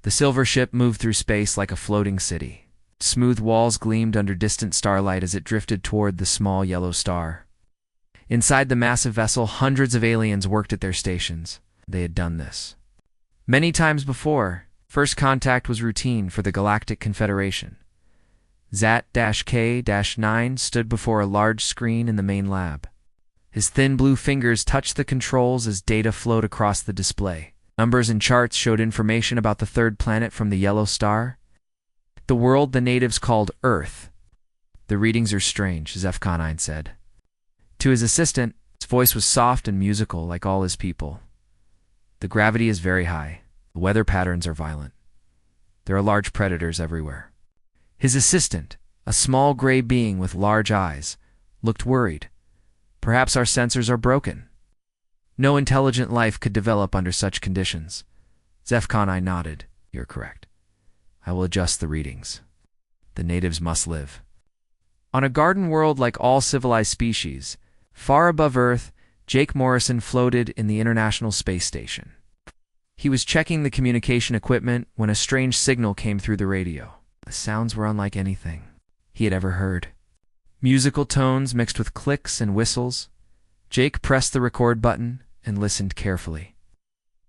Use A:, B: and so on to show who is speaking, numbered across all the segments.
A: The silver ship moved through space like a floating city. Smooth walls gleamed under distant starlight as it drifted toward the small yellow star. Inside the massive vessel, hundreds of aliens worked at their stations. They had done this many times before. First contact was routine for the Galactic Confederation. Zat-K-9 stood before a large screen in the main lab. His thin blue fingers touched the controls as data flowed across the display. Numbers and charts showed information about the third planet from the yellow star, the world the natives called Earth. "The readings are strange," Zefka-9 said. To his assistant, his voice was soft and musical like all his people. "The gravity is very high. The weather patterns are violent. There are large predators everywhere." His assistant, a small gray being with large eyes, looked worried. "Perhaps our sensors are broken." "No intelligent life could develop under such conditions." Zefka-9 nodded. "You're correct. I will adjust the readings. The natives must live." On a garden world like all civilized species, far above Earth, Jake Morrison floated in the International Space Station. He was checking the communication equipment when a strange signal came through the radio. The sounds were unlike anything he had ever heard. Musical tones mixed with clicks and whistles. Jake pressed the record button and listened carefully.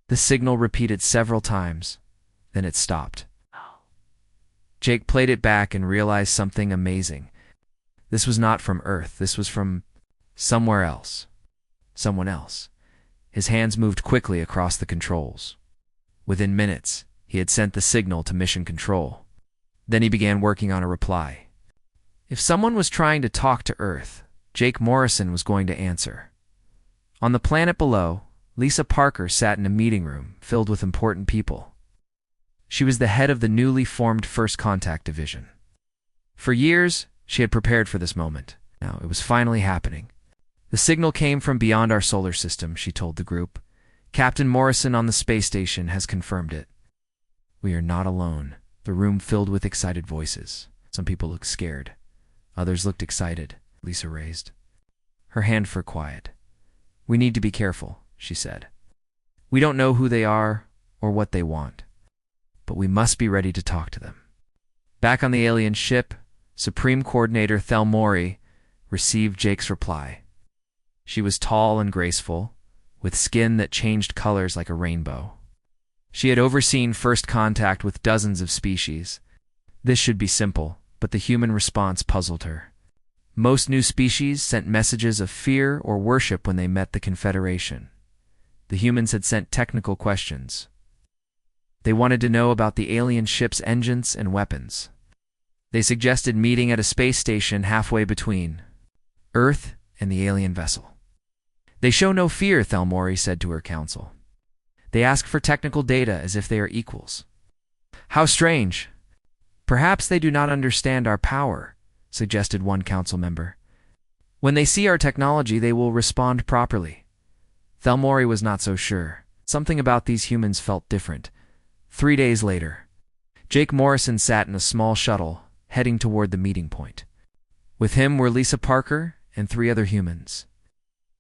A: The signal repeated several times, then it stopped. Jake played it back and realized something amazing. This was not from Earth. This was from somewhere else. Someone else. His hands moved quickly across the controls. Within minutes, he had sent the signal to Mission Control. Then he began working on a reply. If someone was trying to talk to Earth, Jake Morrison was going to answer. On the planet below, Lisa Parker sat in a meeting room filled with important people. She was the head of the newly formed First Contact Division. For years, she had prepared for this moment. Now it was finally happening. "The signal came from beyond our solar system," she told the group. "Captain Morrison on the space station has confirmed it." "We are not alone." The room filled with excited voices. Some people looked scared. Others looked excited. Lisa raised her hand for quiet. "We need to be careful," she said. "We don't know who they are or what they want, but we must be ready to talk to them." Back on the alien ship, Supreme Coordinator Thelmori received Jake's reply. She was tall and graceful, with skin that changed colors like a rainbow. She had overseen first contact with dozens of species. This should be simple, but the human response puzzled her. Most new species sent messages of fear or worship when they met the Confederation. The humans had sent technical questions. They wanted to know about the alien ship's engines and weapons. They suggested meeting at a space station halfway between Earth and the alien vessel. "They show no fear," Thelmori said to her council. "They ask for technical data as if they are equals." "How strange." "Perhaps they do not understand our power," suggested one council member. "When they see our technology, they will respond properly." Thelmori was not so sure. Something about these humans felt different. 3 days later, Jake Morrison sat in a small shuttle, heading toward the meeting point. With him were Lisa Parker and 3 other humans.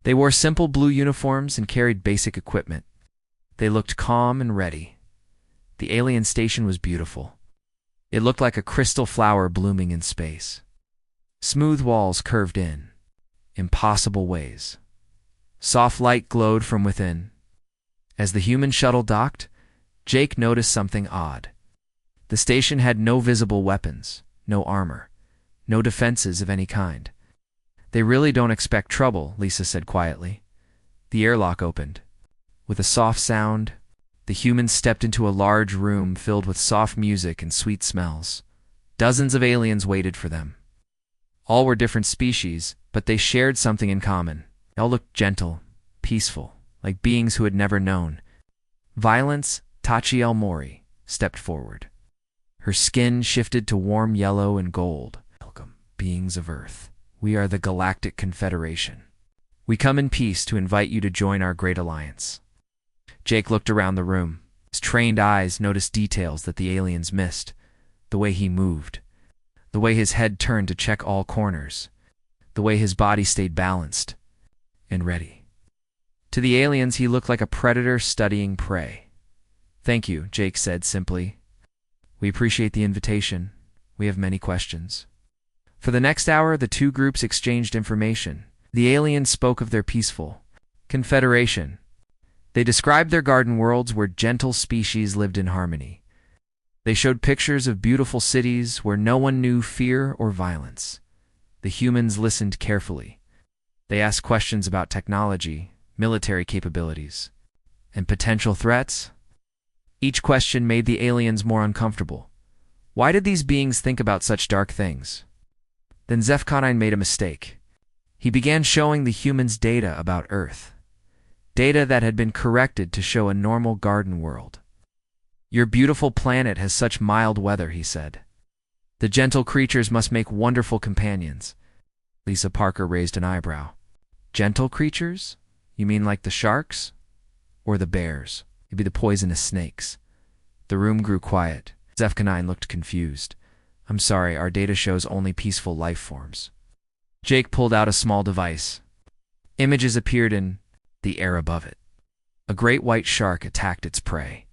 A: They wore simple blue uniforms and carried basic equipment. They looked calm and ready. The alien station was beautiful. It looked like a crystal flower blooming in space. Smooth walls curved in impossible ways. Soft light glowed from within. As the human shuttle docked, Jake noticed something odd. The station had no visible weapons, no armor, no defenses of any kind. "They really don't expect trouble," Lisa said quietly. The airlock opened. With a soft sound, the humans stepped into a large room filled with soft music and sweet smells. Dozens of aliens waited for them. All were different species, but they shared something in common. They all looked gentle, peaceful, like beings who had never known. Violence Tachiel Mori stepped forward. Her skin shifted to warm yellow and gold. "Welcome, beings of Earth. We are the Galactic Confederation. We come in peace to invite you to join our great alliance." Jake looked around the room. His trained eyes noticed details that the aliens missed. The way he moved. The way his head turned to check all corners. The way his body stayed balanced and ready. To the aliens, he looked like a predator studying prey. "Thank you," Jake said simply. We appreciate the invitation. We have many questions. For the next hour, the two groups exchanged information. The aliens spoke of their peaceful confederation. They described their garden worlds where gentle species lived in harmony. They showed pictures of beautiful cities where no one knew fear or violence. The humans listened carefully. They asked questions about technology, military capabilities, and potential threats. Each question made the aliens more uncomfortable. Why did these beings think about such dark things? Then Zefkanine made a mistake. He began showing the humans data about Earth. Data that had been corrected to show a normal garden world. Your beautiful planet has such mild weather, he said. The gentle creatures must make wonderful companions. Lisa Parker raised an eyebrow. Gentle creatures? You mean like the sharks? Or the bears? Maybe the poisonous snakes. The room grew quiet. Zefkanine looked confused. I'm sorry, our data shows only peaceful life forms. Jake pulled out a small device. Images appeared in the air above it. A great white shark attacked its prey.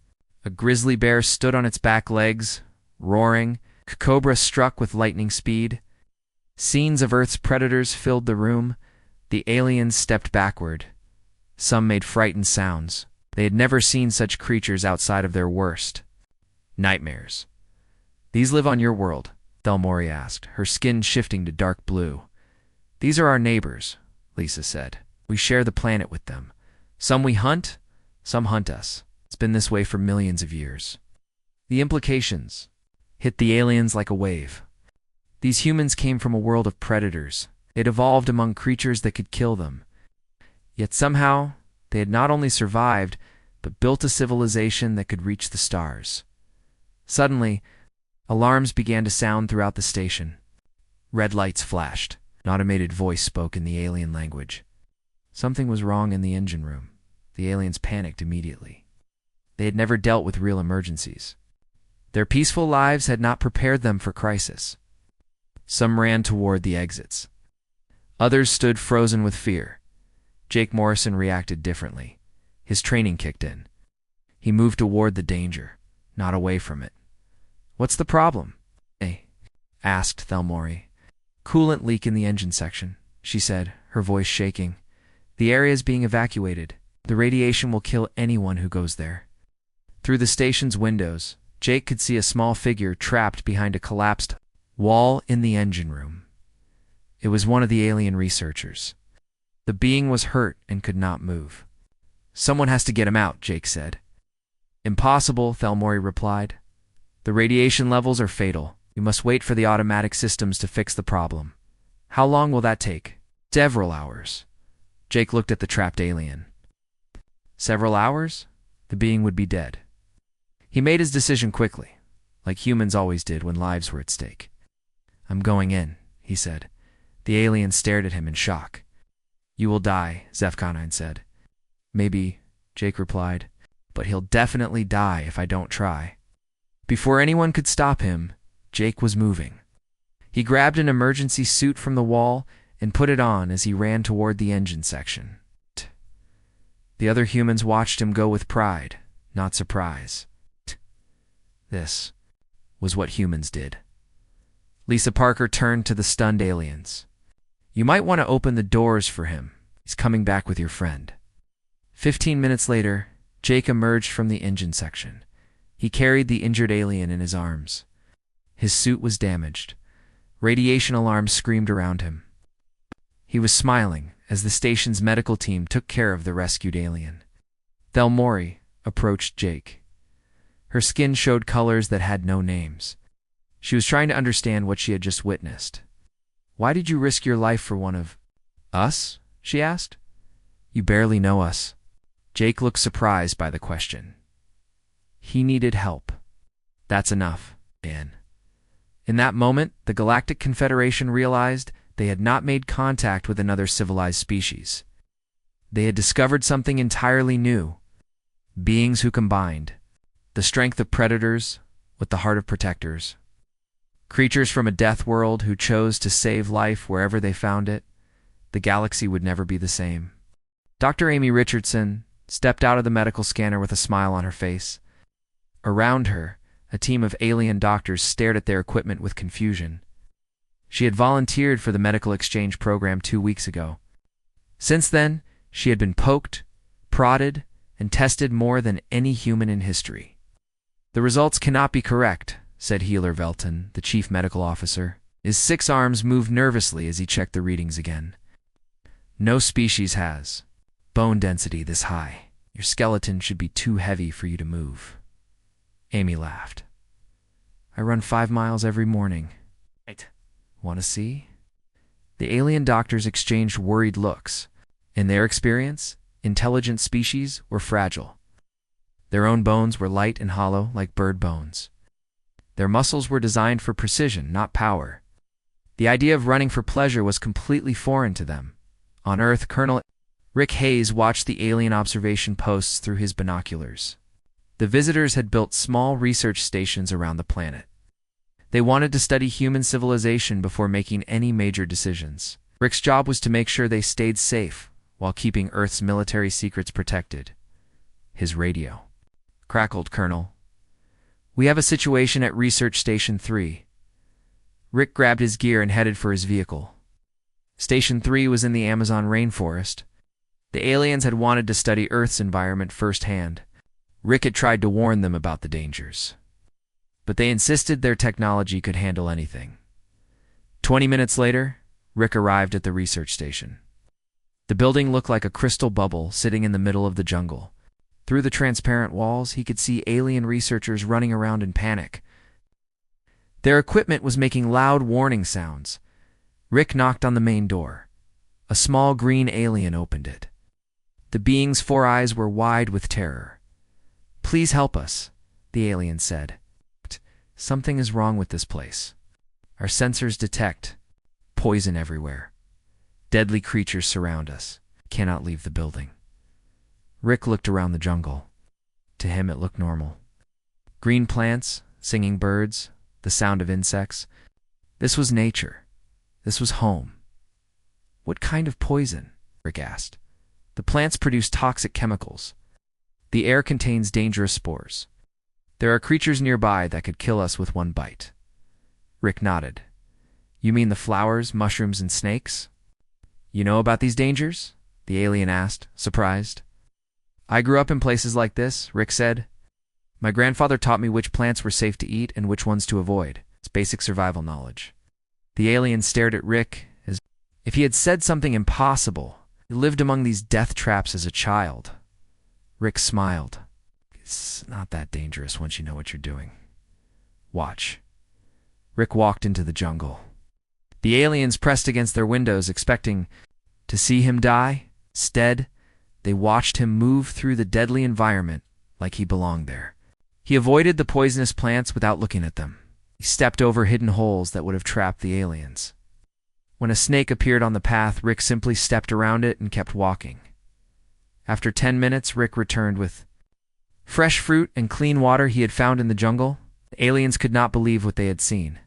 A: A grizzly bear stood on its back legs, roaring. A cobra struck with lightning speed. Scenes of Earth's predators filled the room. The aliens stepped backward. Some made frightened sounds. They had never seen such creatures outside of their worst nightmares. These live on your world, Thelmori asked, her skin shifting to dark blue. These are our neighbors, Lisa said. We share the planet with them. Some we hunt, some hunt us. It's been this way for millions of years. The implications hit the aliens like a wave. These humans came from a world of predators. They'd evolved among creatures that could kill them. Yet somehow, they had not only survived, but built a civilization that could reach the stars. Suddenly, alarms began to sound throughout the station. Red lights flashed. An automated voice spoke in the alien language. Something was wrong in the engine room. The aliens panicked immediately. They had never dealt with real emergencies. Their peaceful lives had not prepared them for crisis. Some ran toward the exits. Others stood frozen with fear. Jake Morrison reacted differently. His training kicked in. He moved toward the danger, not away from it. What's the problem? Asked Thelmori. Coolant leak in the engine section, she said, her voice shaking. The area is being evacuated. The radiation will kill anyone who goes there. Through the station's windows, Jake could see a small figure trapped behind a collapsed wall in the engine room. It was one of the alien researchers. The being was hurt and could not move. Someone has to get him out, Jake said. Impossible, Thelmori replied. The radiation levels are fatal. We must wait for the automatic systems to fix the problem. How long will that take? Several hours. Jake looked at the trapped alien. Several hours? The being would be dead. He made his decision quickly, like humans always did when lives were at stake. I'm going in, he said. The alien stared at him in shock. You will die, Zefkanine said. Maybe, Jake replied, but he'll definitely die if I don't try. Before anyone could stop him, Jake was moving. He grabbed an emergency suit from the wall and put it on as he ran toward the engine section. The other humans watched him go with pride, not surprise. This was what humans did. Lisa Parker turned to the stunned aliens. You might want to open the doors for him. He's coming back with your friend. 15 minutes later, Jake emerged from the engine section. He carried the injured alien in his arms. His suit was damaged. Radiation alarms screamed around him. He was smiling as the station's medical team took care of the rescued alien. Thelmori approached Jake. Her skin showed colors that had no names. She was trying to understand what she had just witnessed. Why did you risk your life for one of us? She asked. You barely know us. Jake looked surprised by the question. He needed help. That's enough, Dan. In that moment, the Galactic Confederation realized they had not made contact with another civilized species. They had discovered something entirely new. Beings who combined the strength of predators with the heart of protectors. Creatures from a death world who chose to save life wherever they found it. The galaxy would never be the same. Dr. Amy Richardson stepped out of the medical scanner with a smile on her face. Around her, A team of alien doctors stared at their equipment with confusion. She had volunteered for the medical exchange program 2 weeks ago. Since then, she had been poked, prodded, and tested more than any human in history. "The results cannot be correct," said Healer Velton, the chief medical officer. His 6 arms moved nervously as he checked the readings again. "No species has bone density this high. Your skeleton should be too heavy for you to move." Amy laughed. "I run 5 miles every morning." "Right. Want to see?" The alien doctors exchanged worried looks. In their experience, intelligent species were fragile. Their own bones were light and hollow like bird bones. Their muscles were designed for precision, not power. The idea of running for pleasure was completely foreign to them. On Earth, Colonel Rick Hayes watched the alien observation posts through his binoculars. The visitors had built small research stations around the planet. They wanted to study human civilization before making any major decisions. Rick's job was to make sure they stayed safe while keeping Earth's military secrets protected. His radio crackled. "Colonel, we have a situation at Research Station 3. Rick grabbed his gear and headed for his vehicle. Station 3 was in the Amazon rainforest. The aliens had wanted to study Earth's environment firsthand. Rick had tried to warn them about the dangers, but they insisted their technology could handle anything. 20 minutes later, Rick arrived at the research station. The building looked like a crystal bubble sitting in the middle of the jungle. Through the transparent walls, he could see alien researchers running around in panic. Their equipment was making loud warning sounds. Rick knocked on the main door. A small green alien opened it. The being's 4 eyes were wide with terror. "Please help us," the alien said. "Something is wrong with this place. Our sensors detect poison everywhere. Deadly creatures surround us. Cannot leave the building." Rick looked around the jungle. To him, it looked normal. Green plants, singing birds, the sound of insects. This was nature. This was home. "What kind of poison?" Rick asked. "The plants produce toxic chemicals. The air contains dangerous spores. There are creatures nearby that could kill us with 1 bite." Rick nodded. "You mean the flowers, mushrooms, and snakes?" "You know about these dangers?" the alien asked, surprised. "I grew up in places like this," Rick said. "My grandfather taught me which plants were safe to eat and which ones to avoid. It's basic survival knowledge." The alien stared at Rick as if he had said something impossible. "He lived among these death traps as a child." Rick smiled. "It's not that dangerous once you know what you're doing. Watch." Rick walked into the jungle. The aliens pressed against their windows, expecting to see him die. Instead, they watched him move through the deadly environment like he belonged there. He avoided the poisonous plants without looking at them. He stepped over hidden holes that would have trapped the aliens. When a snake appeared on the path, Rick simply stepped around it and kept walking. After 10 minutes, Rick returned with fresh fruit and clean water he had found in the jungle. The aliens could not believe what they had seen.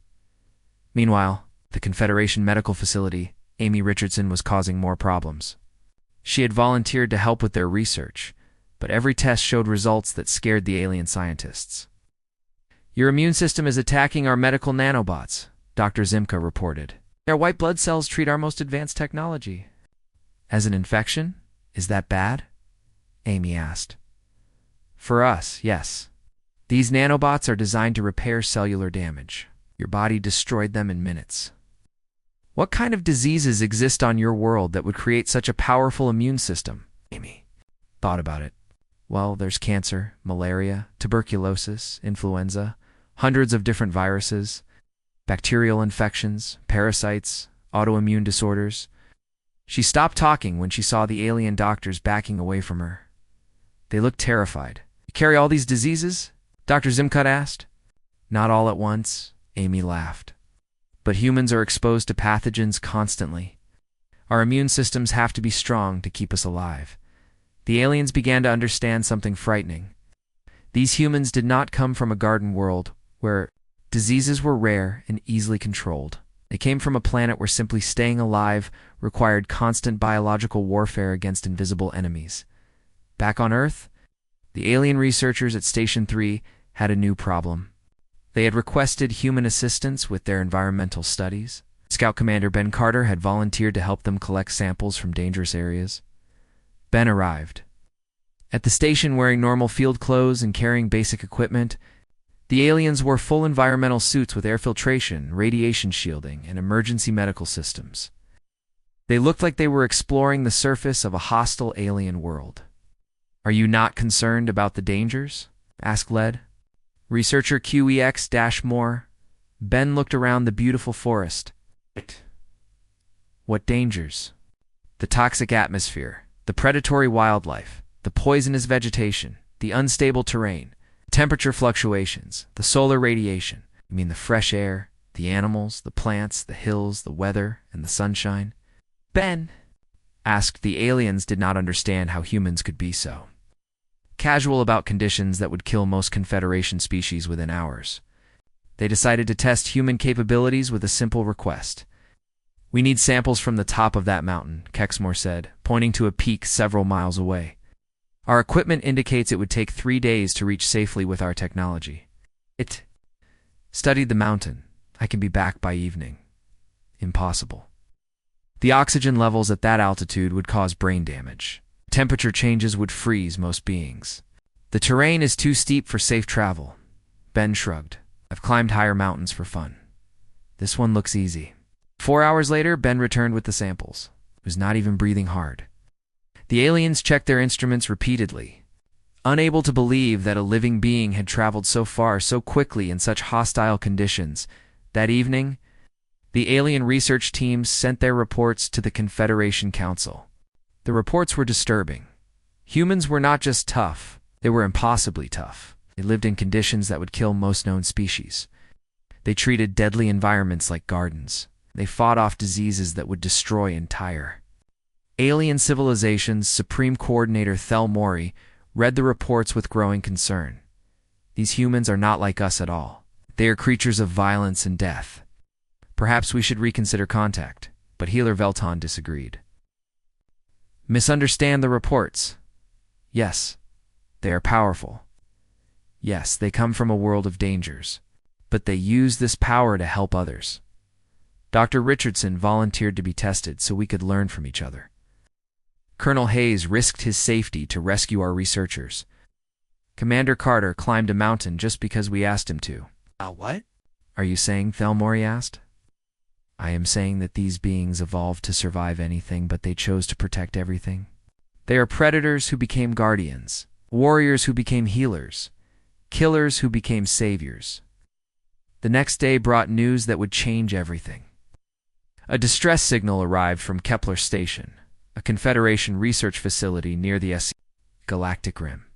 A: Meanwhile, the Confederation medical facility, Amy Richardson was causing more problems. She had volunteered to help with their research, but every test showed results that scared the alien scientists. "Your immune system is attacking our medical nanobots," Dr. Zimka reported. "Their white blood cells treat our most advanced technology." "As an infection? Is that bad?" Amy asked. "For us, yes. These nanobots are designed to repair cellular damage. Your body destroyed them in minutes." "What kind of diseases exist on your world that would create such a powerful immune system?" Amy thought about it. "Well, there's cancer, malaria, tuberculosis, influenza, hundreds of different viruses, bacterial infections, parasites, autoimmune disorders." She stopped talking when she saw the alien doctors backing away from her. They looked terrified. "You carry all these diseases?" Dr. Zimcut asked. "Not all at once," Amy laughed. "But humans are exposed to pathogens constantly. Our immune systems have to be strong to keep us alive." The aliens began to understand something frightening. These humans did not come from a garden world where diseases were rare and easily controlled. They came from a planet where simply staying alive required constant biological warfare against invisible enemies. Back on Earth, the alien researchers at Station 3 had a new problem. They had requested human assistance with their environmental studies. Scout Commander Ben Carter had volunteered to help them collect samples from dangerous areas. Ben arrived at the station wearing normal field clothes and carrying basic equipment. The aliens wore full environmental suits with air filtration, radiation shielding, and emergency medical systems. They looked like they were exploring the surface of a hostile alien world. "Are you not concerned about the dangers?" asked Led. Researcher QEX-Moore. Ben looked around the beautiful forest. "What dangers?" "The toxic atmosphere, the predatory wildlife, the poisonous vegetation, the unstable terrain, temperature fluctuations, the solar radiation. You mean the fresh air, the animals, the plants, the hills, the weather, and the sunshine?" Ben asked. The aliens did not understand how humans could be so casual about conditions that would kill most Confederation species within hours. They decided to test human capabilities with a simple request. "We need samples from the top of that mountain," Kexmore said, pointing to a peak several miles away. "Our equipment indicates it would take 3 days to reach safely with our technology." "It studied the mountain. I can be back by evening." "Impossible. The oxygen levels at that altitude would cause brain damage. Temperature changes would freeze most beings. The terrain is too steep for safe travel." Ben shrugged. "I've climbed higher mountains for fun. This one looks easy." 4 hours later, Ben returned with the samples. He was not even breathing hard. The aliens checked their instruments repeatedly, unable to believe that a living being had traveled so far so quickly in such hostile conditions. That evening, the alien research teams sent their reports to the Confederation Council. The reports were disturbing. Humans were not just tough, they were impossibly tough. They lived in conditions that would kill most known species. They treated deadly environments like gardens. They fought off diseases that would destroy entire alien civilizations. Supreme Coordinator Thel Mori read the reports with growing concern. "These humans are not like us at all. They are creatures of violence and death. Perhaps we should reconsider contact." But Healer Velton disagreed. "Misunderstand the reports. Yes, they are powerful. Yes, they come from a world of dangers. But they use this power to help others. Dr. Richardson volunteered to be tested so we could learn from each other. Colonel Hayes risked his safety to rescue our researchers. Commander Carter climbed a mountain just because we asked him to." "What?" "Are you saying?" Thelmori asked. "I am saying that these beings evolved to survive anything, but they chose to protect everything. They are predators who became guardians, warriors who became healers, killers who became saviors." The next day brought news that would change everything. A distress signal arrived from Kepler Station, a Confederation research facility near the Galactic rim.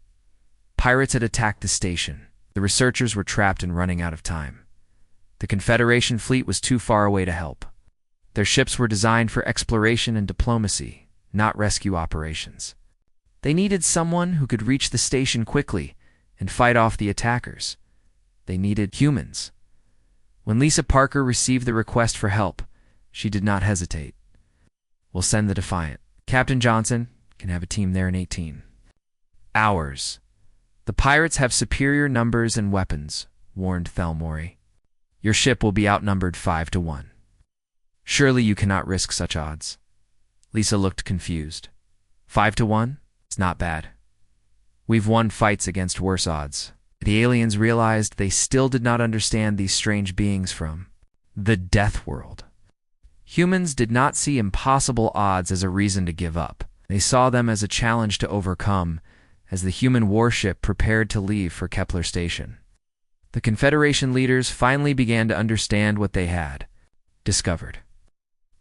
A: Pirates had attacked the station. The researchers were trapped and running out of time. The Confederation fleet was too far away to help. Their ships were designed for exploration and diplomacy, not rescue operations. They needed someone who could reach the station quickly and fight off the attackers. They needed humans. When Lisa Parker received the request for help, she did not hesitate. "We'll send the Defiant. Captain Johnson can have a team there in 18 hours. The pirates have superior numbers and weapons," warned Thelmori. "Your ship will be outnumbered 5-1. Surely you cannot risk such odds." Lisa looked confused. 5-1? It's not bad. We've won fights against worse odds. The aliens realized they still did not understand these strange beings from the Death World. Humans did not see impossible odds as a reason to give up. They saw them as a challenge to overcome, as the human warship prepared to leave for Kepler Station. The Confederation leaders finally began to understand what they had discovered.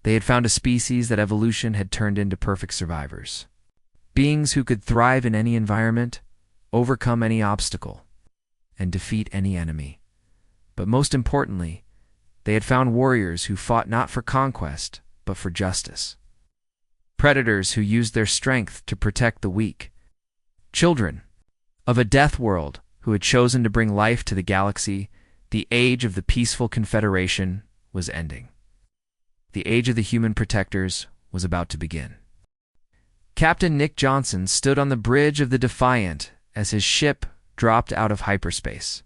A: They had found a species that evolution had turned into perfect survivors. Beings who could thrive in any environment, overcome any obstacle, and defeat any enemy. But most importantly, they had found warriors who fought not for conquest, but for justice. Predators who used their strength to protect the weak. Children of a death world who had chosen to bring life to the galaxy. The age of the peaceful Confederation was ending. The age of the human protectors was about to begin. Captain Nick Johnson stood on the bridge of the Defiant as his ship dropped out of hyperspace.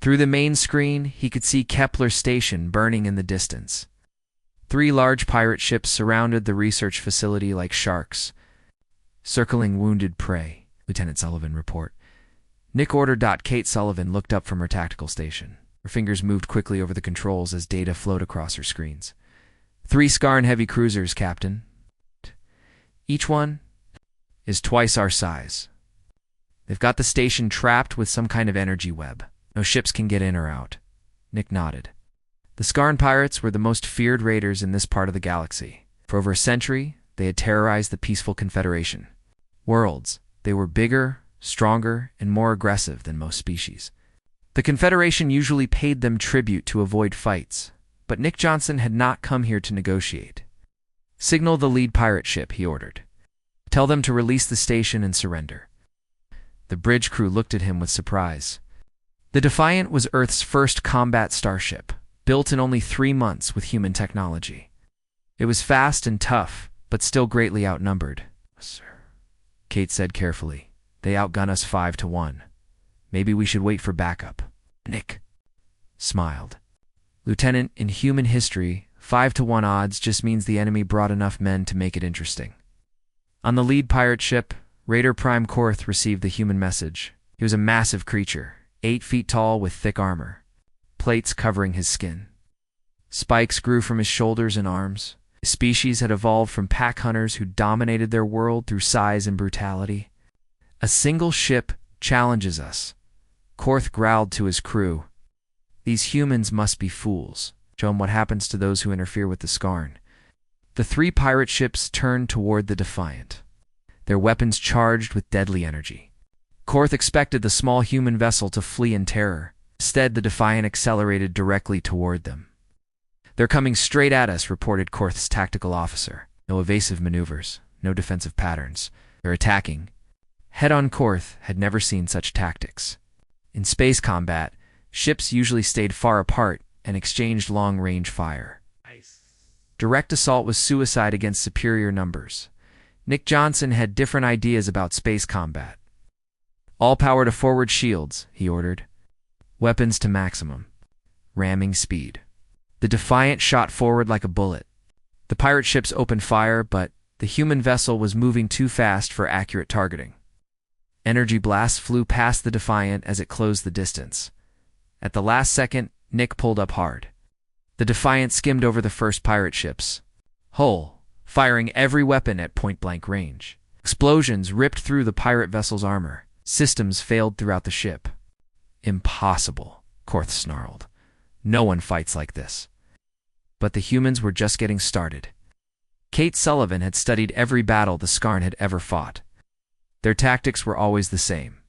A: Through the main screen, he could see Kepler station burning in the distance. 3 large pirate ships surrounded the research facility like sharks, circling wounded prey, Lieutenant Sullivan report. Nick ordered. Kate Sullivan looked up from her tactical station. Her fingers moved quickly over the controls as data flowed across her screens. 3 Scarn heavy cruisers, Captain. Each one is twice our size. They've got the station trapped with some kind of energy web. No ships can get in or out. Nick nodded. The Scarn pirates were the most feared raiders in this part of the galaxy. For over a century, they had terrorized the peaceful Confederation. Worlds, they were bigger, stronger, and more aggressive than most species. The Confederation usually paid them tribute to avoid fights, but Nick Johnson had not come here to negotiate. Signal the lead pirate ship, he ordered. Tell them to release the station and surrender. The bridge crew looked at him with surprise. The Defiant was Earth's first combat starship, built in only 3 months with human technology. It was fast and tough, but still greatly outnumbered. Sir, Kate said carefully. They outgun us 5-1. Maybe we should wait for backup. Nick smiled. Lieutenant, in human history, 5-1 odds just means the enemy brought enough men to make it interesting. On the lead pirate ship, Raider Prime Korth received the human message. He was a massive creature, 8 feet tall with thick armor, plates covering his skin. Spikes grew from his shoulders and arms. His species had evolved from pack hunters who dominated their world through size and brutality. A single ship challenges us, Korth growled to his crew. These humans must be fools. Show them what happens to those who interfere with the Scarn. The 3 pirate ships turned toward the Defiant, their weapons charged with deadly energy. Korth expected the small human vessel to flee in terror. Instead, the Defiant accelerated directly toward them. They're coming straight at us, reported Korth's tactical officer. No evasive maneuvers, no defensive patterns. They're attacking. Head-on. Korth had never seen such tactics. In space combat, ships usually stayed far apart and exchanged long-range fire. Direct assault was suicide against superior numbers. Nick Johnson had different ideas about space combat. All power to forward shields, he ordered. Weapons to maximum. Ramming speed. The Defiant shot forward like a bullet. The pirate ships opened fire, but the human vessel was moving too fast for accurate targeting. Energy blasts flew past the Defiant as it closed the distance. At the last second, Nick pulled up hard. The Defiant skimmed over the first pirate ships, hull, firing every weapon at point-blank range. Explosions ripped through the pirate vessel's armor. Systems failed throughout the ship. Impossible, Korth snarled. No one fights like this. But the humans were just getting started. Kate Sullivan had studied every battle the Scarn had ever fought. Their tactics were always the same.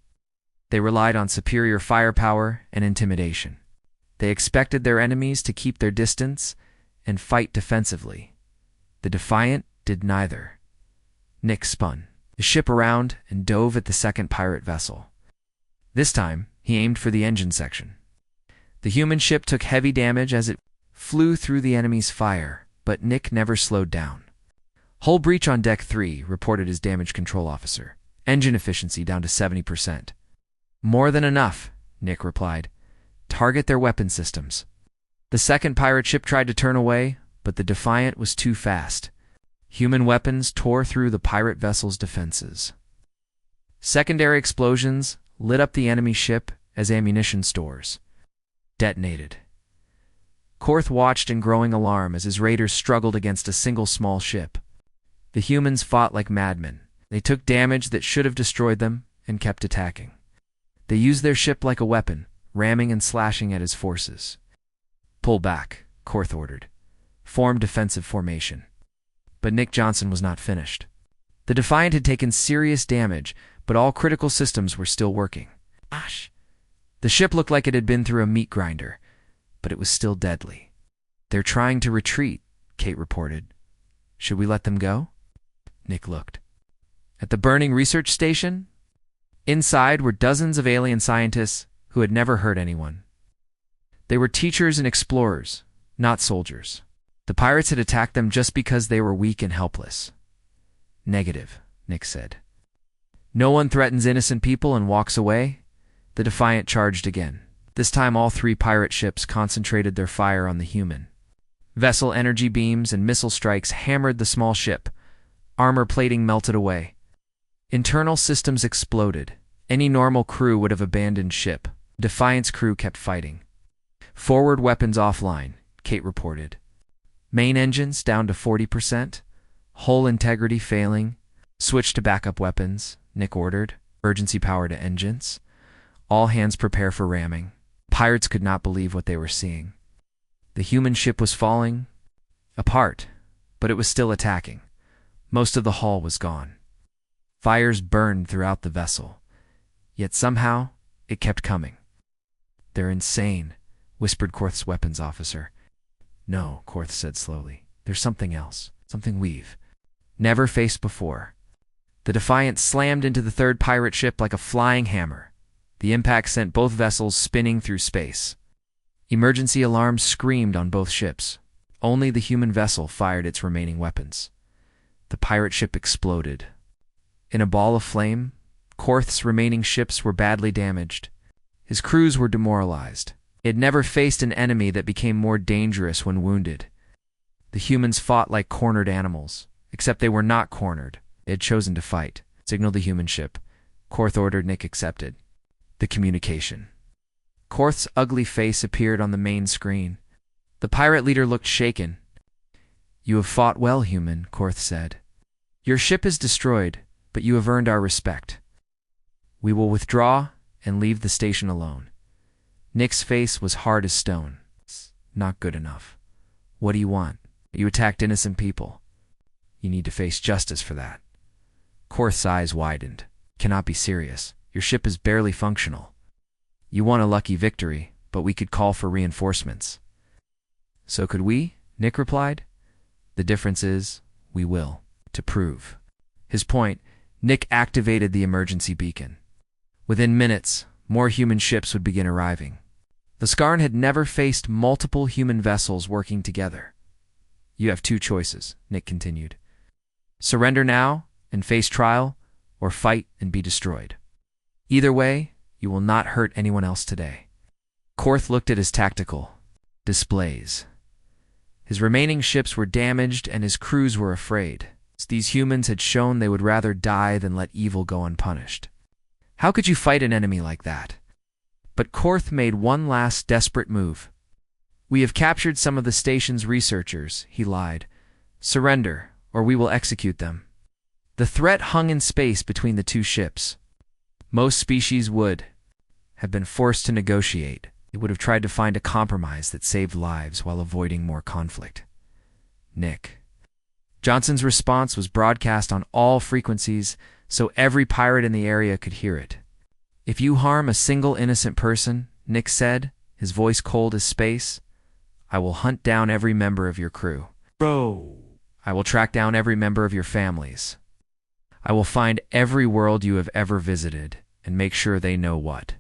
A: They relied on superior firepower and intimidation. They expected their enemies to keep their distance and fight defensively. The Defiant did neither. Nick spun the ship around and dove at the second pirate vessel. This time, he aimed for the engine section. The human ship took heavy damage as it flew through the enemy's fire, but Nick never slowed down. Hull breach on Deck 3, reported his damage control officer. Engine efficiency down to 70%. More than enough, Nick replied. Target their weapon systems. The second pirate ship tried to turn away, but the Defiant was too fast. Human weapons tore through the pirate vessel's defenses. Secondary explosions lit up the enemy ship as ammunition stores detonated. Korth watched in growing alarm as his raiders struggled against a single small ship. The humans fought like madmen. They took damage that should have destroyed them and kept attacking. They used their ship like a weapon, ramming and slashing at his forces. Pull back, Korth ordered. Form defensive formation. But Nick Johnson was not finished. The Defiant had taken serious damage, but all critical systems were still working. Gosh! The ship looked like it had been through a meat grinder, but it was still deadly. They're trying to retreat, Kate reported. Should we let them go? Nick looked. At the burning research station, inside were dozens of alien scientists who had never hurt anyone. They were teachers and explorers, not soldiers. The pirates had attacked them just because they were weak and helpless. Negative, Nick said. No one threatens innocent people and walks away. The Defiant charged again. This time all three pirate ships concentrated their fire on the human. Vessel energy beams and missile strikes hammered the small ship. Armor plating melted away. Internal systems exploded. Any normal crew would have abandoned ship. Defiant's crew kept fighting. Forward weapons offline, Kate reported. Main engines down to 40%. Hull integrity failing. Switch to backup weapons, Nick ordered. Emergency power to engines. All hands prepare for ramming. Pirates could not believe what they were seeing. The human ship was falling apart, but it was still attacking. Most of the hull was gone. Fires burned throughout the vessel. Yet somehow, it kept coming. "They're insane," whispered Korth's weapons officer. "No," Korth said slowly. "There's something else. Something we've never faced before." The Defiant slammed into the third pirate ship like a flying hammer. The impact sent both vessels spinning through space. Emergency alarms screamed on both ships. Only the human vessel fired its remaining weapons. The pirate ship exploded. In a ball of flame, Korth's remaining ships were badly damaged. His crews were demoralized. He had never faced an enemy that became more dangerous when wounded. The humans fought like cornered animals, except they were not cornered. They had chosen to fight. "Signal the human ship." Korth ordered. Nick accepted. The communication. Korth's ugly face appeared on the main screen. The pirate leader looked shaken. "You have fought well, human," Korth said. "Your ship is destroyed, but you have earned our respect. We will withdraw and leave the station alone." Nick's face was hard as stone. "Not good enough. What do you want? You attacked innocent people. You need to face justice for that." Korth's eyes widened. "Cannot be serious. Your ship is barely functional. You won a lucky victory, but we could call for reinforcements." "So could we," Nick replied. "The difference is, we will, to prove." His point, Nick activated the emergency beacon. Within minutes, more human ships would begin arriving. The Skarn had never faced multiple human vessels working together. "You have two choices," Nick continued. "Surrender now and face trial, or fight and be destroyed. Either way, you will not hurt anyone else today." Korth looked at his tactical displays. His remaining ships were damaged and his crews were afraid. These humans had shown they would rather die than let evil go unpunished. How could you fight an enemy like that? But Korth made one last desperate move. "We have captured some of the station's researchers," he lied. "Surrender, or we will execute them." The threat hung in space between the two ships. Most species would have been forced to negotiate. They would have tried to find a compromise that saved lives while avoiding more conflict. Nick. Johnson's response was broadcast on all frequencies, so every pirate in the area could hear it. "If you harm a single innocent person," Nick said, his voice cold as space, "I will hunt down every member of your crew. Bro. I will track down every member of your families. I will find every world you have ever visited and make sure they know what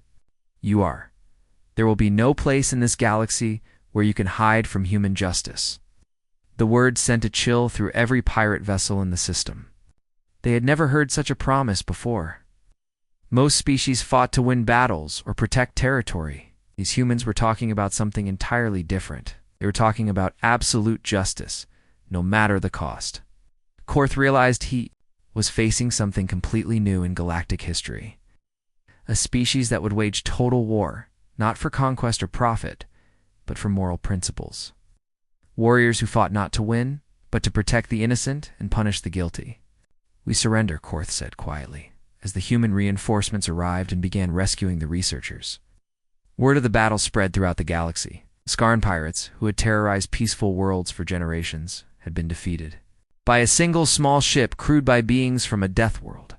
A: you are. There will be no place in this galaxy where you can hide from human justice." The word sent a chill through every pirate vessel in the system. They had never heard such a promise before. Most species fought to win battles or protect territory. These humans were talking about something entirely different. They were talking about absolute justice, no matter the cost. Korth realized he was facing something completely new in galactic history. A species that would wage total war, not for conquest or profit, but for moral principles. Warriors who fought not to win, but to protect the innocent and punish the guilty. "We surrender," Korth said quietly, as the human reinforcements arrived and began rescuing the researchers. Word of the battle spread throughout the galaxy. Skarn pirates, who had terrorized peaceful worlds for generations, had been defeated by a single small ship crewed by beings from a death world.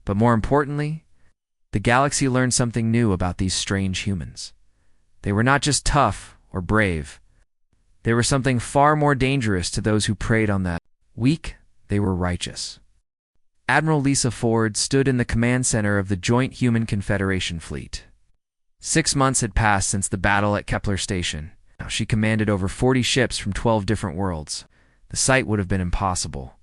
A: But more importantly, the galaxy learned something new about these strange humans. They were not just tough or brave. They were something far more dangerous to those who preyed on them. Weak, they were righteous. Admiral Lisa Ford stood in the command center of the joint human confederation fleet. 6 months had passed since the battle at Kepler station. Now she commanded over 40 ships from 12 different worlds. The sight would have been impossible.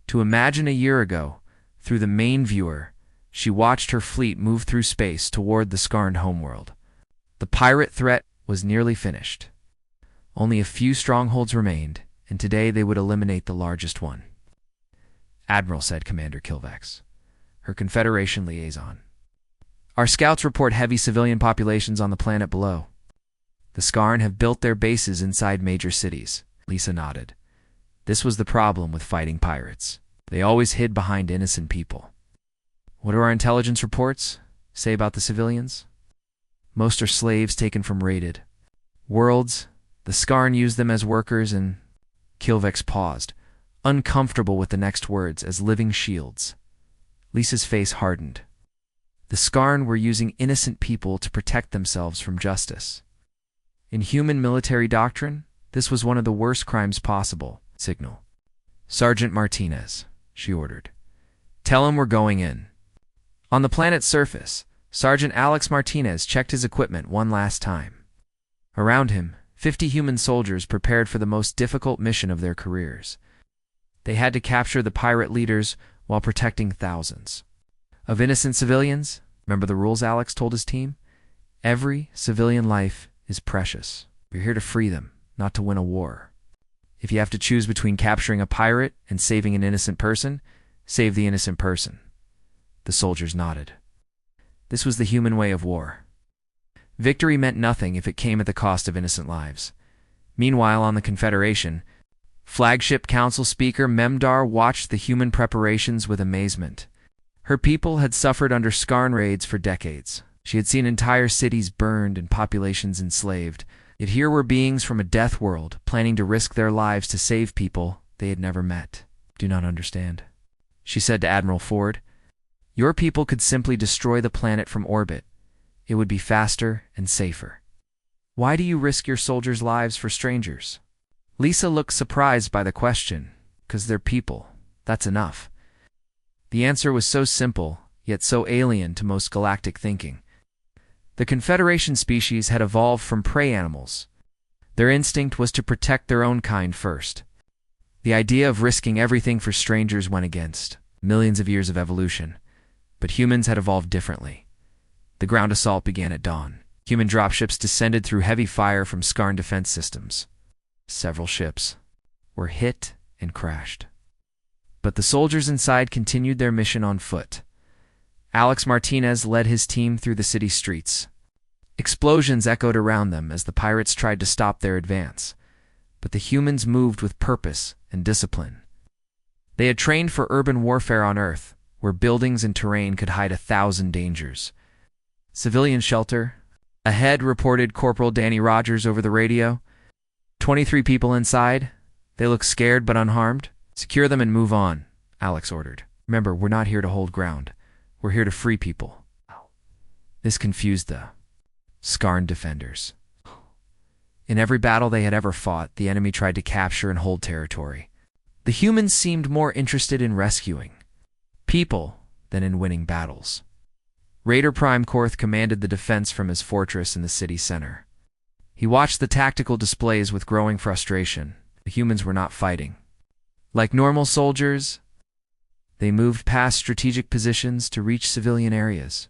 A: To imagine a year ago, through the main viewer, she watched her fleet move through space toward the Skarn homeworld. The pirate threat was nearly finished. Only a few strongholds remained, and today they would eliminate the largest one. "Admiral," said Commander Kilvex, her Confederation liaison. "Our scouts report heavy civilian populations on the planet below. The Skarn have built their bases inside major cities." Lisa nodded. This was the problem with fighting pirates. They always hid behind innocent people. "What do our intelligence reports say about the civilians?" "Most are slaves taken from raided worlds. The Skarn use them as workers and—" Kilvex paused, uncomfortable with the next words, "as living shields." Lisa's face hardened. The Skarn were using innocent people to protect themselves from justice. In human military doctrine, this was one of the worst crimes possible. "Signal Sergeant Martinez," she ordered. "Tell him we're going in." On the planet's surface, Sergeant Alex Martinez checked his equipment one last time. Around him, 50 human soldiers prepared for the most difficult mission of their careers. They had to capture the pirate leaders while protecting thousands of innocent civilians. Remember the rules, Alex told his team? "Every civilian life is precious. We're here to free them, not to win a war. If you have to choose between capturing a pirate and saving an innocent person, save the innocent person." The soldiers nodded. This was the human way of war. Victory meant nothing if it came at the cost of innocent lives. Meanwhile, on the Confederation, Flagship Council Speaker Memdar watched the human preparations with amazement. Her people had suffered under Skarn raids for decades. She had seen entire cities burned and populations enslaved. Yet here were beings from a death world planning to risk their lives to save people they had never met. "Do not understand," she said to Admiral Ford. "Your people could simply destroy the planet from orbit. It would be faster and safer. Why do you risk your soldiers' lives for strangers?" Lisa looked surprised by the question. "'Cause they're people. That's enough." The answer was so simple, yet so alien to most galactic thinking. The Confederation species had evolved from prey animals. Their instinct was to protect their own kind first. The idea of risking everything for strangers went against millions of years of evolution. But humans had evolved differently. The ground assault began at dawn. Human dropships descended through heavy fire from Skarn defense systems. Several ships were hit and crashed. But the soldiers inside continued their mission on foot. Alex Martinez led his team through the city streets. Explosions echoed around them as the pirates tried to stop their advance. But the humans moved with purpose and discipline. They had trained for urban warfare on Earth, where buildings and terrain could hide 1,000 dangers. "Civilian shelter ahead," reported Corporal Danny Rogers over the radio. 23 people inside. They look scared but unharmed. "Secure them and move on," Alex ordered. "Remember, we're not here to hold ground. We're here to free people." This confused the Skarn defenders. In every battle they had ever fought, the enemy tried to capture and hold territory. The humans seemed more interested in rescuing people than in winning battles. Raider Prime Korth commanded the defense from his fortress in the city center. He watched the tactical displays with growing frustration. The humans were not fighting like normal soldiers. They moved past strategic positions to reach civilian areas.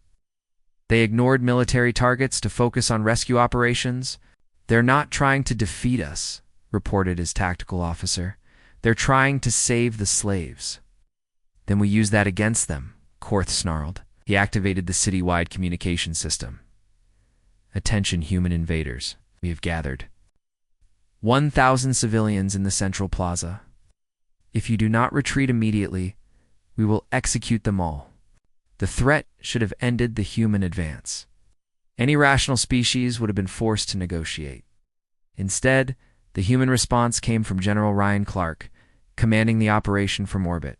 A: They ignored military targets to focus on rescue operations. "They're not trying to defeat us," reported his tactical officer. "They're trying to save the slaves." "Then we use that against them," Korth snarled. He activated the citywide communication system. "Attention, human invaders. We have gathered 1,000 civilians in the central plaza. If you do not retreat immediately, we will execute them all." The threat should have ended the human advance. Any rational species would have been forced to negotiate. Instead, the human response came from General Ryan Clark, commanding the operation from orbit.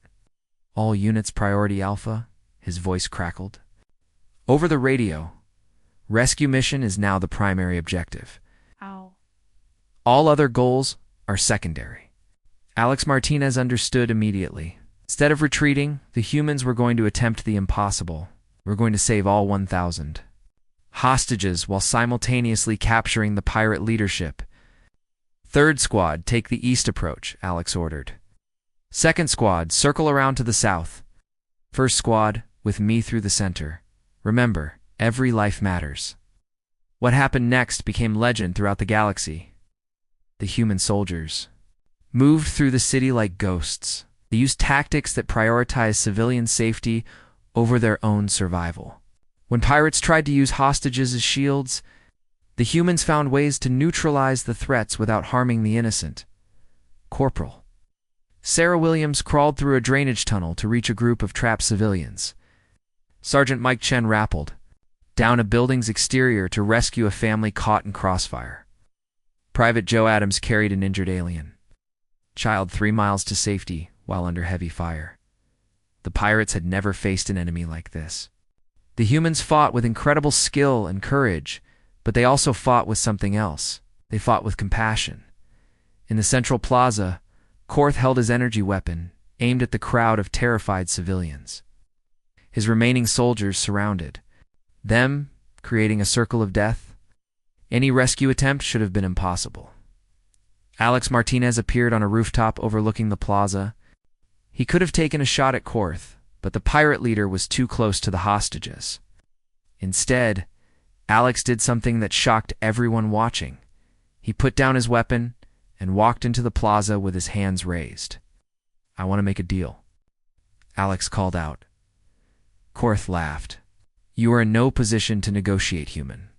A: "All units priority Alpha," his voice crackled. Over the radio, "Rescue mission is now the primary objective.
B: Ow.
A: All other goals are secondary." Alex Martinez understood immediately. Instead of retreating, the humans were going to attempt the impossible. We're going to save all 1,000 hostages while simultaneously capturing the pirate leadership. "Third squad, take the east approach," Alex ordered. "Second squad, circle around to the south. First squad, with me through the center. Remember, every life matters." What happened next became legend throughout the galaxy. The human soldiers moved through the city like ghosts. They used tactics that prioritized civilian safety over their own survival. When pirates tried to use hostages as shields, the humans found ways to neutralize the threats without harming the innocent. Corporal Sarah Williams crawled through a drainage tunnel to reach a group of trapped civilians. Sergeant Mike Chen rappelled down a building's exterior to rescue a family caught in crossfire. Private Joe Adams carried an injured alien child 3 miles to safety while under heavy fire. The pirates had never faced an enemy like this. The humans fought with incredible skill and courage, but they also fought with something else. They fought with compassion. In the central plaza, Korth held his energy weapon, aimed at the crowd of terrified civilians. His remaining soldiers surrounded them, creating a circle of death. Any rescue attempt should have been impossible. Alex Martinez appeared on a rooftop overlooking the plaza. He could have taken a shot at Korth, but the pirate leader was too close to the hostages. Instead, Alex did something that shocked everyone watching. He put down his weapon and walked into the plaza with his hands raised. "I want to make a deal," Alex called out. Korth laughed. "You are in no position to negotiate, human."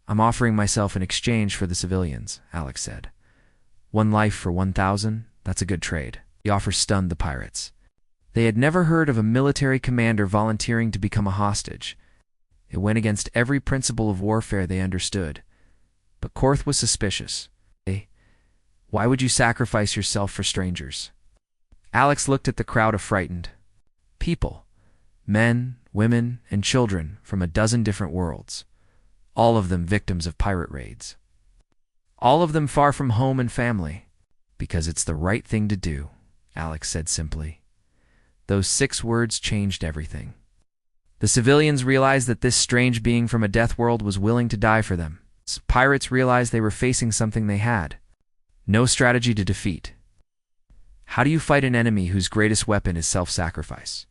A: "I'm offering myself in exchange for the civilians," Alex said. "1 life for 1,000, that's a good trade." The offer stunned the pirates. They had never heard of a military commander volunteering to become a hostage. It went against every principle of warfare they understood. But Korth was suspicious. "Hey, why would you sacrifice yourself for strangers?" Alex looked at the crowd of frightened people. Men, women, and children from a dozen different worlds. All of them victims of pirate raids. All of them far from home and family. "Because it's the right thing to do," Alex said simply. Those 6 words changed everything. The civilians realized that this strange being from a death world was willing to die for them. Pirates realized they were facing something they had no strategy to defeat. How do you fight an enemy whose greatest weapon is self-sacrifice?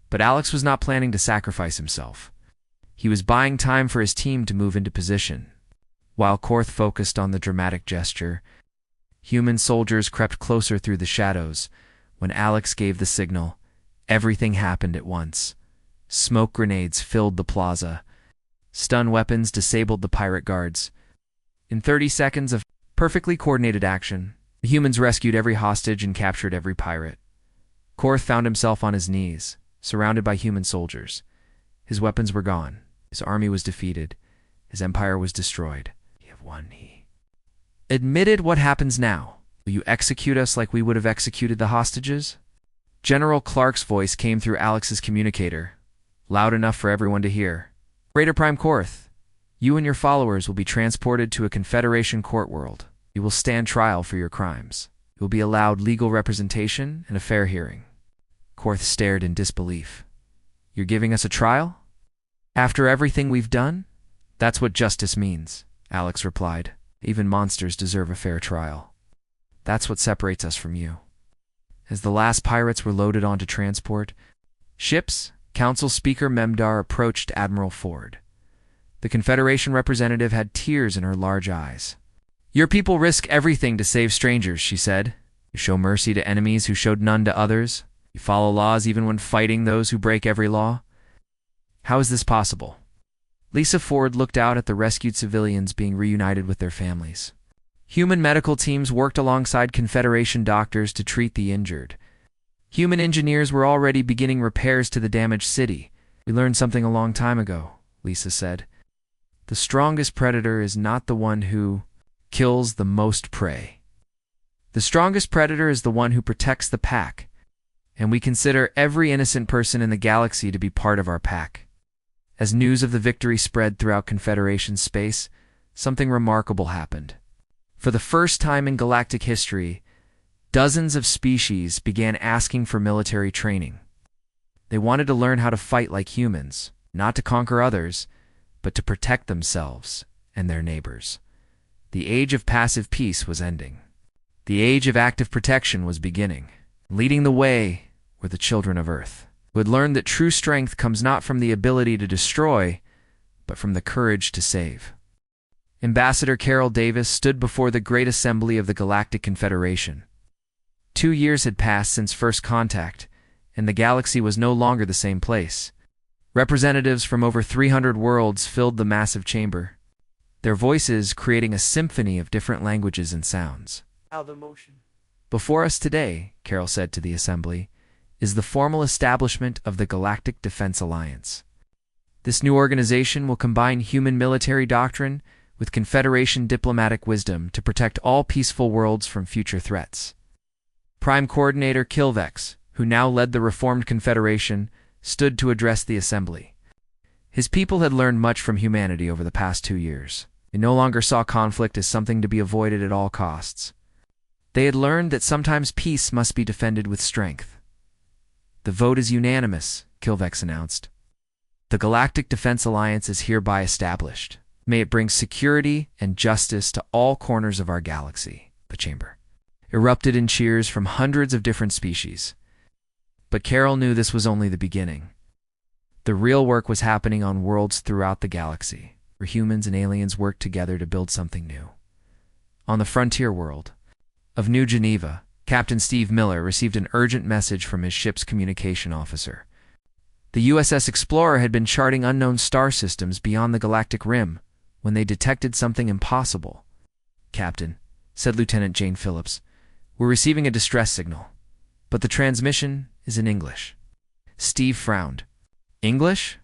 A: But Alex was not planning to sacrifice himself. He was buying time for his team to move into position. While Korth focused on the dramatic gesture, human soldiers crept closer through the shadows. When Alex gave the signal, everything happened at once. Smoke grenades filled the plaza. Stun weapons disabled the pirate guards. In 30 seconds of perfectly coordinated action, the humans rescued every hostage and captured every pirate. Korth found himself on his knees, surrounded by human soldiers. His weapons were gone. His army was defeated. His empire was destroyed. "We have won," he admitted. "What happens now? Will you execute us like we would have executed the hostages?" General Clark's voice came through Alex's communicator, loud enough for everyone to hear. "Greater Prime Korth, you and your followers will be transported to a Confederation court world. You will stand trial for your crimes. You will be allowed legal representation and a fair hearing." Korth stared in disbelief. "You're giving us a trial? After everything we've done?" "That's what justice means," Alex replied. "Even monsters deserve a fair trial. That's what separates us from you." As the last pirates were loaded onto transport ships, Council Speaker Memdar approached Admiral Ford. The Confederation representative had tears in her large eyes. "Your people risk everything to save strangers," she said. "You show mercy to enemies who showed none to others. You follow laws even when fighting those who break every law. How is this possible?" Lisa Ford looked out at the rescued civilians being reunited with their families. Human medical teams worked alongside Confederation doctors to treat the injured. Human engineers were already beginning repairs to the damaged city. "We learned something a long time ago," Lisa said. "The strongest predator is not the one who kills the most prey. The strongest predator is the one who protects the pack, and we consider every innocent person in the galaxy to be part of our pack." As news of the victory spread throughout Confederation space, something remarkable happened. For the first time in galactic history, dozens of species began asking for military training. They wanted to learn how to fight like humans, not to conquer others, but to protect themselves and their neighbors. The age of passive peace was ending. The age of active protection was beginning. Leading the way were the children of Earth, who had learned that true strength comes not from the ability to destroy, but from the courage to save. Ambassador Carol Davis stood before the Great Assembly of the Galactic Confederation. 2 years had passed since first contact, and the galaxy was no longer the same place. Representatives from over 300 worlds filled the massive chamber, their voices creating a symphony of different languages and sounds. Before us today, Carol said to the assembly, is the formal establishment of the Galactic Defense Alliance. This new organization will combine human military doctrine with Confederation diplomatic wisdom to protect all peaceful worlds from future threats. Prime Coordinator Kilvex, who now led the reformed Confederation, stood to address the assembly. His people had learned much from humanity over the past 2 years. They no longer saw conflict as something to be avoided at all costs. They had learned that sometimes peace must be defended with strength. The vote is unanimous, Kilvex announced. The Galactic Defense Alliance is hereby established. May it bring security and justice to all corners of our galaxy. The chamber erupted in cheers from hundreds of different species. But Carol knew this was only the beginning. The real work was happening on worlds throughout the galaxy, where humans and aliens worked together to build something new. On the frontier world of New Geneva, Captain Steve Miller received an urgent message from his ship's communication officer. The USS Explorer had been charting unknown star systems beyond the galactic rim when they detected something impossible. "Captain," said Lieutenant Jane Phillips, "we're receiving a distress signal, but the transmission is in English." Steve frowned. "English?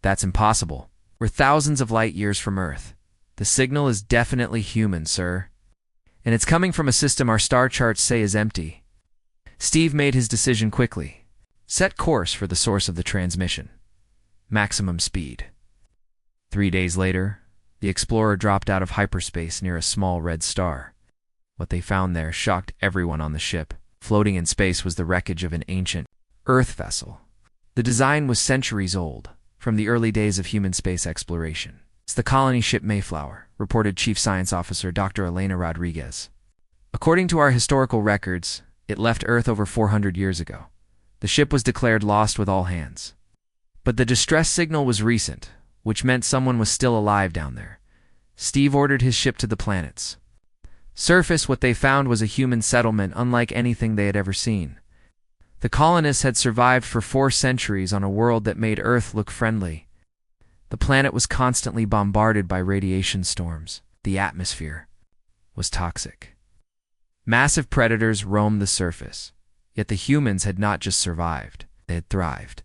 A: That's impossible. We're thousands of light years from Earth. The signal is definitely human, sir. And it's coming from a system our star charts say is empty." Steve made his decision quickly. Set course for the source of the transmission. Maximum speed. 3 days later, the Explorer dropped out of hyperspace near a small red star. What they found there shocked everyone on the ship. Floating in space was the wreckage of an ancient Earth vessel. The design was centuries old, from the early days of human space exploration. "It's the colony ship Mayflower," reported Chief Science Officer Dr. Elena Rodriguez. "According to our historical records, it left Earth over 400 years ago. The ship was declared lost with all hands. But the distress signal was recent, which meant someone was still alive down there. Steve ordered his ship to the planets. Surface, what they found was a human settlement unlike anything they had ever seen. The colonists had survived for 4 centuries on a world that made Earth look friendly. The planet was constantly bombarded by radiation storms. The atmosphere was toxic. Massive predators roamed the surface, yet the humans had not just survived, they had thrived.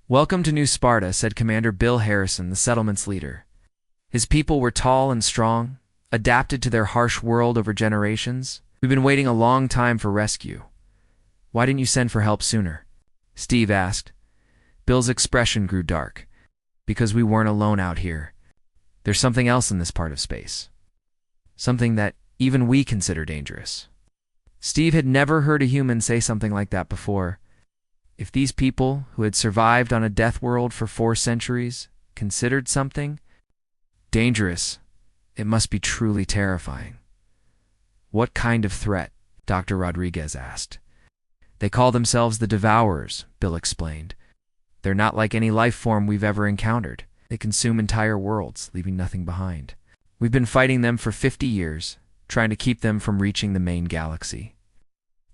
A: "Welcome to New Sparta," said Commander Bill Harrison, the settlement's leader. His people were tall and strong, adapted to their harsh world over generations. "We've been waiting a long time for rescue. Why didn't you send for help sooner?" Steve asked. Bill's expression grew dark. "Because we weren't alone out here. There's something else in this part of space. Something that even we consider dangerous." Steve had never heard a human say something like that before. If these people, who had survived on a death world for 4 centuries, considered something dangerous, it must be truly terrifying. "What kind of threat?" Dr. Rodriguez asked. "They call themselves the devourers," Bill explained. "They're not like any life form we've ever encountered. They consume entire worlds, leaving nothing behind. We've been fighting them for 50 years, trying to keep them from reaching the main galaxy."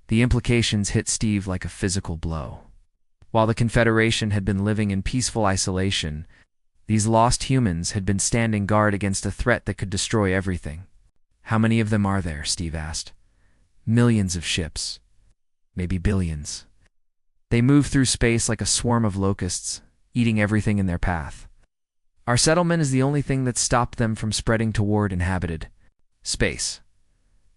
A: The implications hit Steve like a physical blow. While the Confederation had been living in peaceful isolation, these lost humans had been standing guard against a threat that could destroy everything. "How many of them are there?" Steve asked. "Millions of ships. Maybe billions. They move through space like a swarm of locusts, eating everything in their path. Our settlement is the only thing that stopped them from spreading toward inhabited space."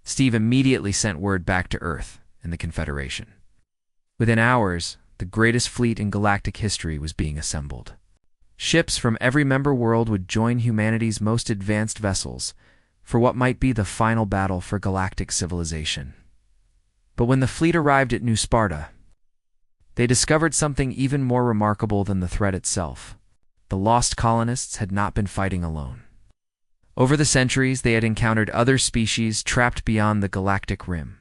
A: Steve immediately sent word back to Earth and the Confederation. Within hours, the greatest fleet in galactic history was being assembled. Ships from every member world would join humanity's most advanced vessels for what might be the final battle for galactic civilization. But when the fleet arrived at New Sparta, they discovered something even more remarkable than the threat itself. The lost colonists had not been fighting alone. Over the centuries, they had encountered other species trapped beyond the galactic rim.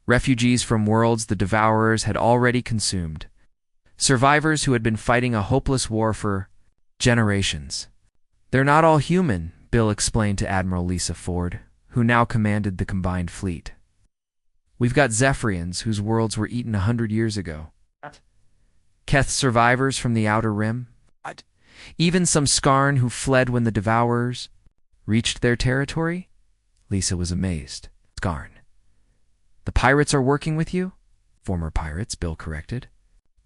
A: Refugees from worlds the devourers had already consumed. Survivors who had been fighting a hopeless war for generations. "They're not all human," Bill explained to Admiral Lisa Ford, who now commanded the combined fleet. "We've got Zephyrians whose worlds were eaten 100 years ago. Keth survivors from the Outer Rim. Even some Skarn who fled when the Devourers reached their territory?" Lisa was amazed. "Skarn. The pirates are working with you?" "Former pirates," Bill corrected.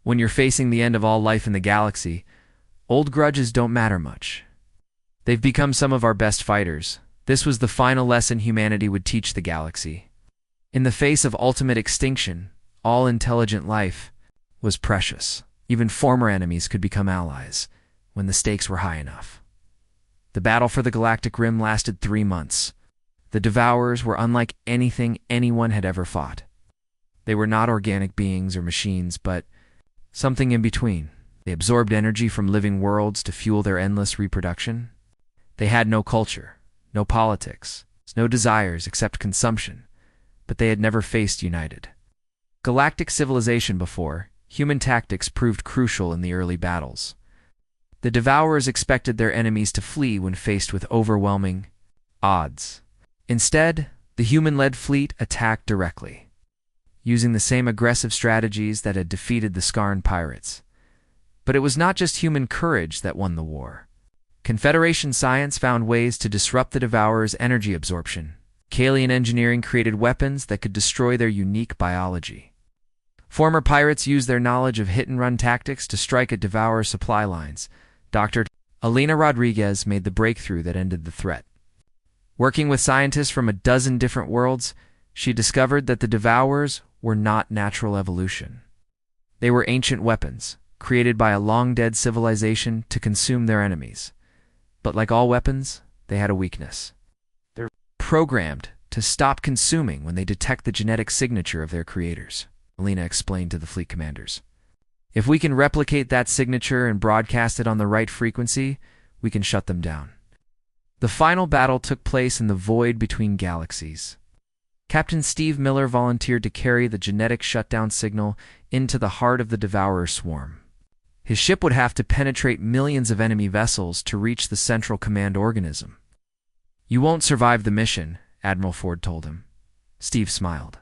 A: "When you're facing the end of all life in the galaxy, old grudges don't matter much. They've become some of our best fighters. This was the final lesson humanity would teach the galaxy. In the face of ultimate extinction, all intelligent life was precious. Even former enemies could become allies when the stakes were high enough." The battle for the Galactic Rim lasted 3 months. The Devourers were unlike anything anyone had ever fought. They were not organic beings or machines, but something in between. They absorbed energy from living worlds to fuel their endless reproduction. They had no culture, no politics, no desires except consumption, but they had never faced united. Galactic civilization before, human tactics proved crucial in the early battles. The Devourers expected their enemies to flee when faced with overwhelming odds. Instead, the human-led fleet attacked directly, using the same aggressive strategies that had defeated the Skarn pirates. But it was not just human courage that won the war. Confederation science found ways to disrupt the Devourers' energy absorption. Kalian engineering created weapons that could destroy their unique biology. Former pirates used their knowledge of hit-and-run tactics to strike at Devourer supply lines. Dr. Alina Rodriguez made the breakthrough that ended the threat. Working with scientists from a dozen different worlds, she discovered that the Devourers were not natural evolution. They were ancient weapons, created by a long-dead civilization to consume their enemies. But like all weapons, they had a weakness. They're programmed to stop consuming when they detect the genetic signature of their creators, Alina explained to the fleet commanders. "If we can replicate that signature and broadcast it on the right frequency, we can shut them down." The final battle took place in the void between galaxies. Captain Steve Miller volunteered to carry the genetic shutdown signal into the heart of the Devourer swarm. His ship would have to penetrate millions of enemy vessels to reach the central command organism. "You won't survive the mission," Admiral Ford told him. Steve smiled.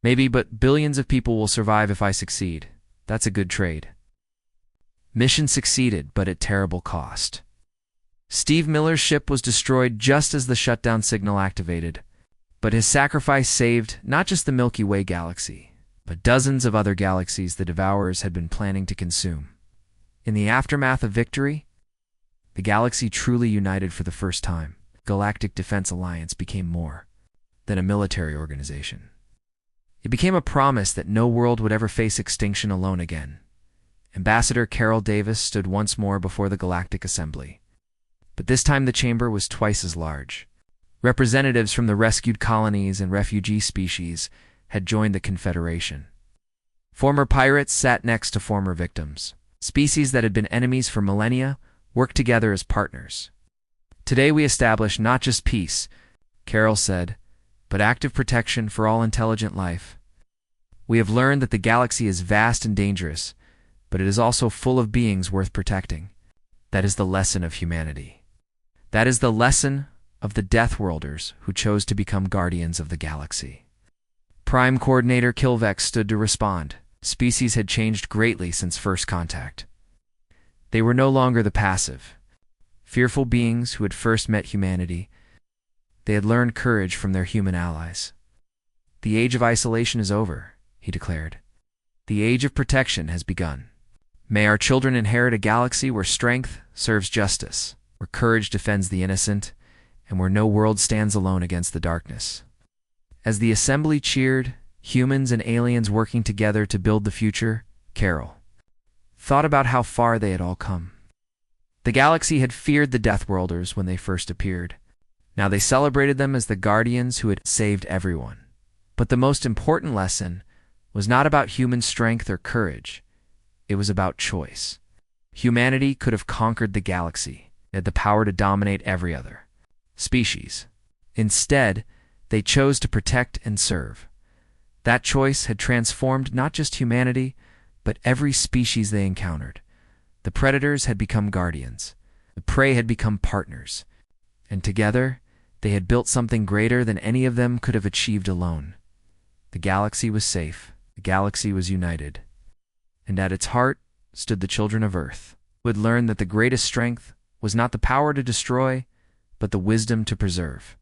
A: "Maybe, but billions of people will survive if I succeed. That's a good trade." Mission succeeded, but at terrible cost. Steve Miller's ship was destroyed just as the shutdown signal activated, but his sacrifice saved not just the Milky Way galaxy, but dozens of other galaxies the Devourers had been planning to consume. In the aftermath of victory, the galaxy truly united for the first time. Galactic Defense Alliance became more than a military organization. It became a promise that no world would ever face extinction alone again. Ambassador Carol Davis stood once more before the Galactic Assembly. But this time the chamber was twice as large. Representatives from the rescued colonies and refugee species had joined the Confederation. Former pirates sat next to former victims. Species that had been enemies for millennia worked together as partners. "Today we establish not just peace," Carol said, "but active protection for all intelligent life. We have learned that the galaxy is vast and dangerous, but it is also full of beings worth protecting. That is the lesson of humanity. That is the lesson of the Deathworlders who chose to become guardians of the galaxy." Prime Coordinator Kilvex stood to respond. Species had changed greatly since first contact. They were no longer the passive, fearful beings who had first met humanity. They had learned courage from their human allies. "The age of isolation is over," he declared. "The age of protection has begun. May our children inherit a galaxy where strength serves justice, where courage defends the innocent, and where no world stands alone against the darkness." As the assembly cheered, humans and aliens working together to build the future, Carol thought about how far they had all come. The galaxy had feared the Deathworlders when they first appeared. Now they celebrated them as the guardians who had saved everyone. But the most important lesson was not about human strength or courage. It was about choice. Humanity could have conquered the galaxy. It had the power to dominate every other species. Instead, they chose to protect and serve. That choice had transformed not just humanity, but every species they encountered. The predators had become guardians. The prey had become partners, and together they had built something greater than any of them could have achieved alone. The galaxy was safe, the galaxy was united, and at its heart stood the children of Earth, who had learned that the greatest strength was not the power to destroy, but the wisdom to preserve.